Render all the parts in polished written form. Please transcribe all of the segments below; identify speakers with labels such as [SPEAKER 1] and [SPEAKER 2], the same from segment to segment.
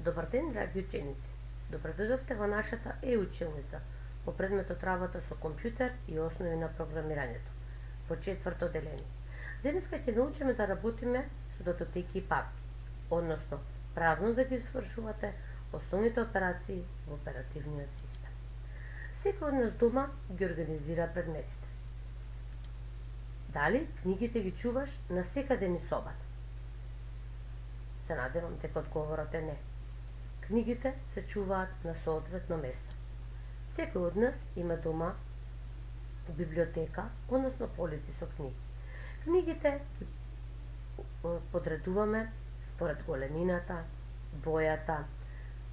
[SPEAKER 1] Добар ден, драги ученици! Добро дојдовте во нашата училница по предметот работа со компјутер и основи на програмирањето во четврто деление. Денеска ќе научиме да работиме со датотеки и папки, односно правилно да ги извршувате основните операции во оперативниот систем. Секој од нас дома ги организира предметите. Дали книгите ги чуваш на секаде низ собата? Се надевам дека одговорот е не. Книгите се чуваат на соодветно место. Секој од нас има дома библиотека, односно полици со книги. Книгите ги подредуваме според големината, бојата,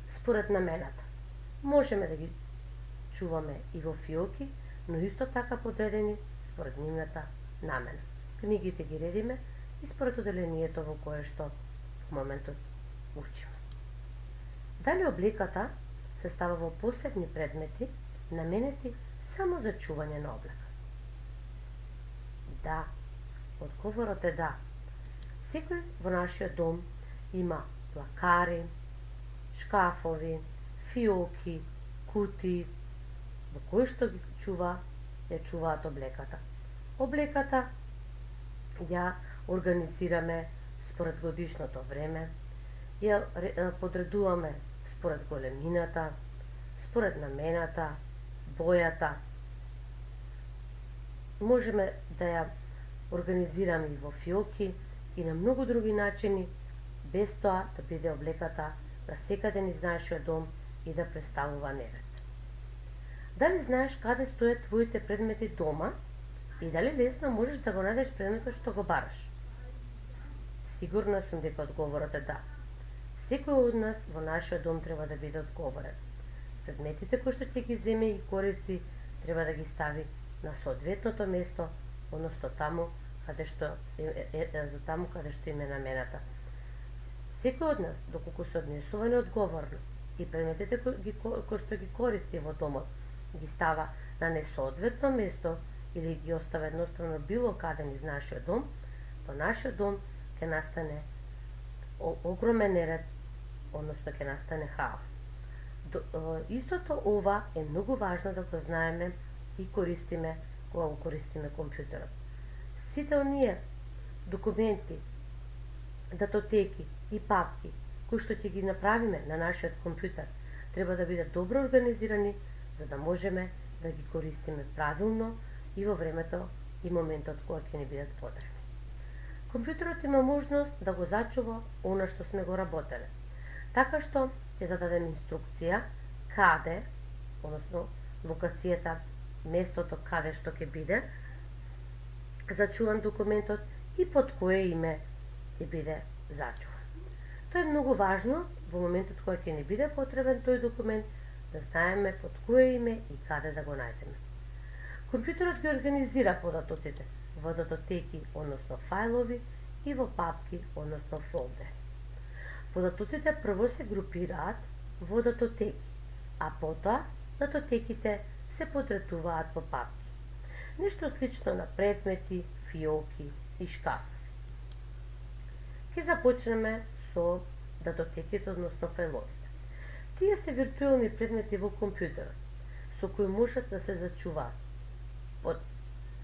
[SPEAKER 1] според намената. Можеме да ги чуваме и во фиоки, но исто така подредени според нивната намена. Книгите ги редиме и според оделението во кое што во моментот учиме. Дали облеката се става во посебни предмети, наменети само за чување на облека? Да, одговорот е да. Секој во нашиот дом има плакари, шкафови, фиоки, кутии, во кои што ги чуваат облеката. Облеката ја организираме според годишното време, ја подредуваме според големината, според намената, бојата. Можеме да ја организираме и во фиоки и на многу други начини, без тоа да биде облеката насекаде низ нашиот дом и да представува неред. Дали знаеш каде стојат твоите предмети дома и дали лесно можеш да го најдеш предметот што го бараш? Сигурна сум дека одговорот е да. Секој од нас во нашиот дом треба да биде одговорен. Предметите кои што ќе ги земе и користи треба да ги стави на соодветното место, односно таму каде што им е намената. Секој од нас, доколку се однесува неодговорно и предметите кои што ги користи во домот ги става на несоодветно место или ги остава едноставно било каде низ нашиот дом, во нашиот дом ќе настане огромен неред, односно ќе настане хаос. Истото ова е многу важно да го знаеме и користиме кога го користиме компјутерот. Сите оние документи, датотеки и папки кои што ќе ги направиме на нашиот компјутер треба да бидат добро организирани за да можеме да ги користиме правилно и во времето и моментот кога ќе ни бидат потребни. Компјутерот има можност да го зачува она што сме го работеле, така што ќе зададем инструкција каде, односно локацијата, местото каде што ќе биде зачуван документот и под кое име ќе биде зачуван. Тоа е многу важно во моментот кога ќе ни биде потребен тој документ да знаеме под кое име и каде да го најдеме. Компјутерот ги организира податоците во датотеки, односно фајлови, и во папки, односно фолдери. Податоците прво се групираат во датотеки, а потоа датотеките се подредуваат во папки. Нешто слично на предмети, фиоки и шкафови. Ке започнеме со датотеките, односно фајловите. Тие се виртуелни предмети во компјутерот, со кои можат да се зачуваат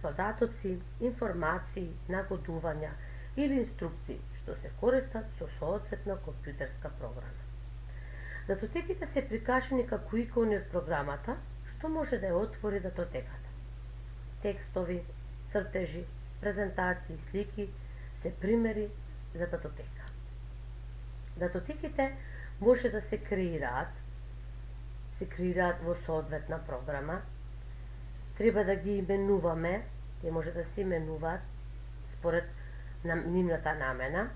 [SPEAKER 1] податоци, информации, нагодувања или инструкции што се користат со соодветна компјутерска програма. Датотеките се прикажани како икони од програмата што може да ја отвори датотеката. Текстови, цртежи, презентации, слики се примери за датотека. Датотеките може да се креираат во соодветна програма. Треба да ги именуваме, те може да се именуваат според нивната намена,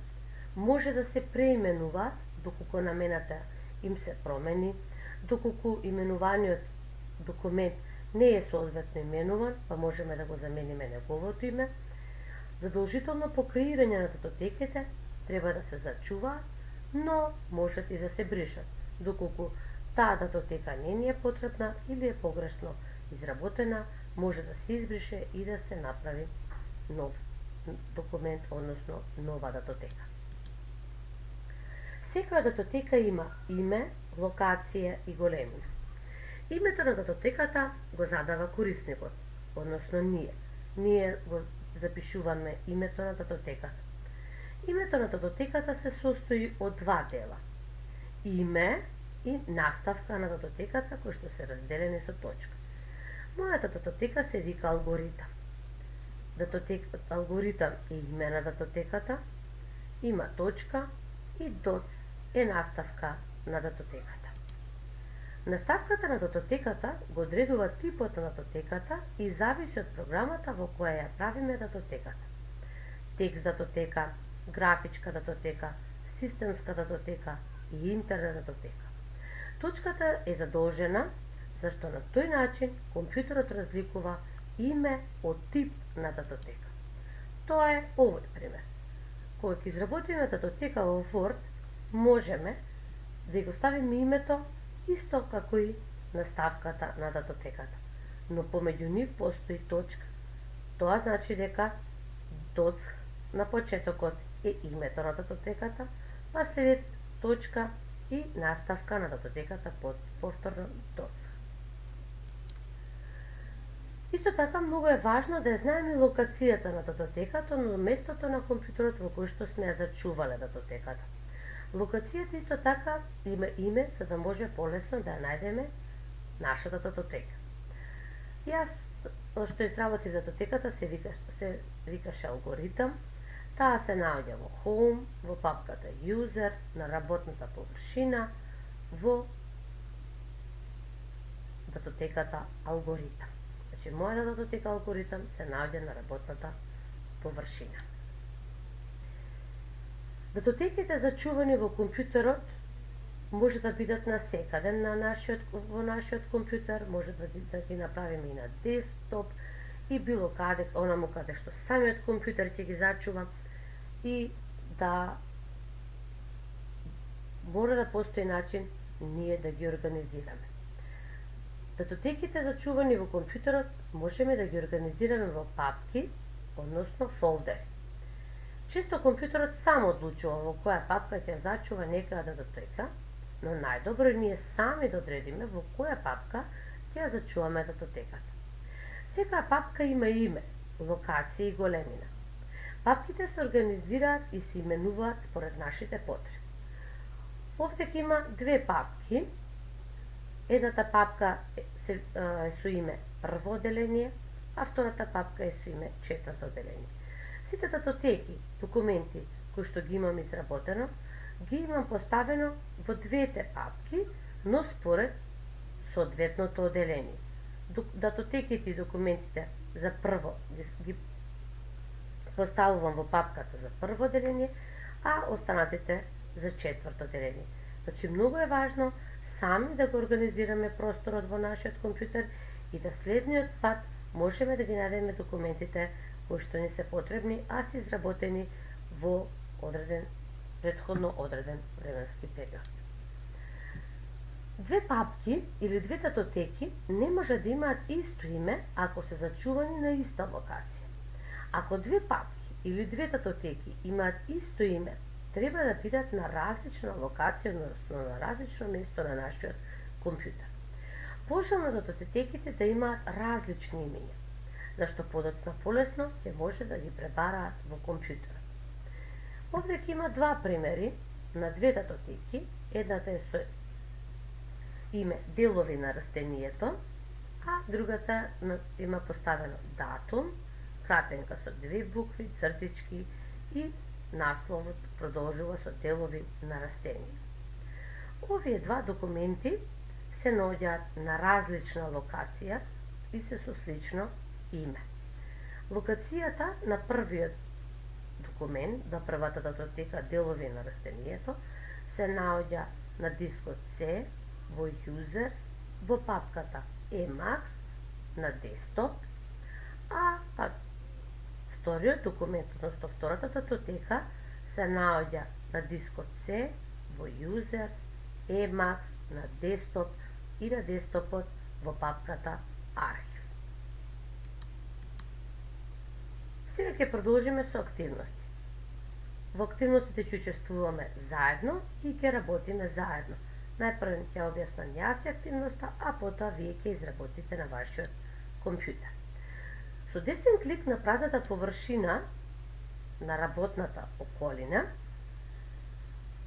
[SPEAKER 1] може да се преименуваат доколку намената им се промени, доколку именуваниот документ не е соодветно именуван, па можеме да го замениме неговото име. Задолжително по креирање на датотеките треба да се зачуваат, но можат и да се бришат, доколку таа датотека не ни е потребна или е погрешно изработена, може да се избрише и да се направи нов документ, односно нова датотека. Секоја датотека има име, локација и големина. Името на датотеката го задава корисникот, односно ние. Ние го запишуваме името на датотеката. Името на датотеката се состои од два дела. Име и наставка на датотеката кои што се разделени со точка. Мојата датотека се вика алгоритам. Алгоритам е име на датотеката, има точка и доц е наставка на датотеката. Наставката на датотеката го одредува типот на датотеката и зависи од програмата во која ја правиме датотеката. Текст датотека, графичка датотека, системска датотека и интернет датотека. Точката е задолжена зашто на тој начин компјутерот разликува име од тип на датотека. Тоа е овој пример. Кога ќе изработиме датотека во Word, можеме да го ставиме името исто како и наставката на датотеката, но помеѓу нив постои точка. Тоа значи дека доцх на почетокот е името на датотеката, па следи точка и наставка на датотеката повторно доцх. Исто така многу е важно да ја знаеме локацијата на датотеката, но местото на компјутерот во кој што сме ја зачувале датотеката. Локацијата исто така има име за да може полесно да ја најдеме нашата датотека. Јас што изработив датотеката се викаше алгоритам. Таа се наоѓа во Home, во папката User, на работната површина, во датотеката алгоритам. Значи, мојата датотека алгоритам се наоѓа на работната површина. Датотеките зачувани во компјутерот може да бидат насекаде во нашиот компјутер, може да ги направиме и на десктоп и било каде, онаму каде што самиот компјутер ќе ги зачува, и да мора да постои начин ние да ги организираме. Датотеките зачувани во компјутерот можеме да ги организираме во папки, односно фолдери. Често компјутерот сам одлучува во која папка ќе зачува некоја датотека, но најдобро е ние сами да одредиме во која папка ќе ја зачуваме датотеката. Секоја папка има име, локација и големина. Папките се организираат и се именуваат според нашите потреби. Овде ќе има две папки. Едната папка е со име прво оделение, а втората папка е со име четврто оделение. Сите датотеки, документи кои што ги имам изработено, ги имам поставено во двете папки, но според соодветното оделение. Датотеките и документите за прво ги поставувам во папката за прво оделение, а останатите за четврто оделение. Значи, многу е важно сами да го организираме просторот во нашиот компјутер и да следниот пат можеме да ги најдеме документите кои што ни се потребни, а се изработени во предходно одреден временски период. Две папки или две датотеки не може да имаат исто име ако се зачувани на иста локација. Ако две папки или две датотеки имаат исто име, треба да бидат на различна локација, односно на различно место на нашиот компјутер. Пожелно датотеките да имаат различни имења, зашто подоцна полесно ќе може да ги пребараат во компјутерот. Овде ќе има два примери на две датотеки. Едната е со име делови на растението, а другата има поставено датум, кратенка со две букви, цртички и насловот продолжува со делови на растение. Овие два документи се наоѓаат на различна локација и се со слично име. Локацијата на првиот документ, на првата датотека делови на растението, се наоѓа на дискот C во Users, во папката Emacs на десктоп, а пак вториот документ, односно втората датотека, се наоѓа на дискот C во Users, Emacs на десктоп и на десктопот во папката Архив. Сега ќе продолжиме со активности. Во активностите ќе учествуваме заедно и ќе работиме заедно. Најпрво ќе објаснам јас активноста, а потоа вие ќе изработите на вашиот компјутер. Со десен клик на празната површина на работната околина,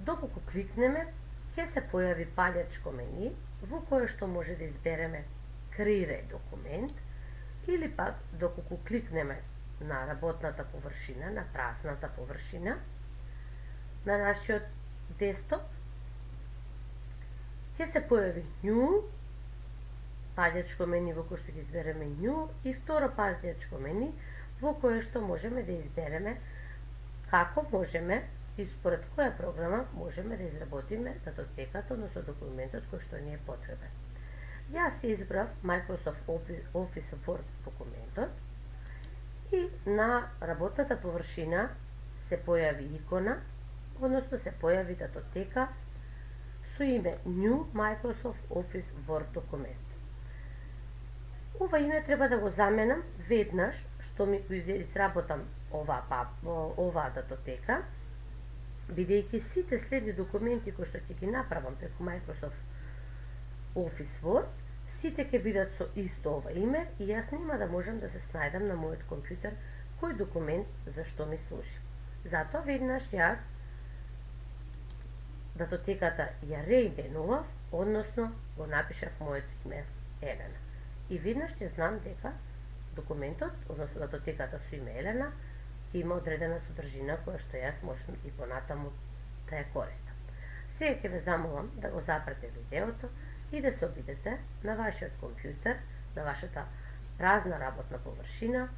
[SPEAKER 1] доколку кликнеме, ќе се појави палјачко мени во кое што може да избереме креирај документ, или пак доколку кликнеме на работната површина, на празната површина на нашиот десктоп, ќе се појави New, палјачко мени во кој што ќе избереме New, и второ палјачко мени во кое што можеме да избереме како можеме и според која програма можеме да изработиме датотеката, односно документот кој што ни е потребен. Јас ја избрав Microsoft Office Word документот и на работната површина се појави икона, односно се појави датотека со име New Microsoft Office Word документ. Ова име треба да го заменам веднаш што ми го изработам оваа датотека, бидејќи сите следни документи кои што ќе ги направам преку Microsoft Office Word, сите ќе бидат со исто ова име и јас нема да можам да се снајдам на мојот компјутер кој документ за што ми служи. Затоа веднаш јас датотеката ја реименував, односно го напишав моето име Елена. И веднаш ќе знам дека документот, односно датотеката со име Елена, ќе има одредена содржина која што јас можам и понатаму да ја користам. Сега ќе ве замолам да го запрете видеото и да се обидете на вашиот компјутер, на вашата празна работна површина,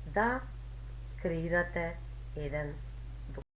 [SPEAKER 1] да креирате еден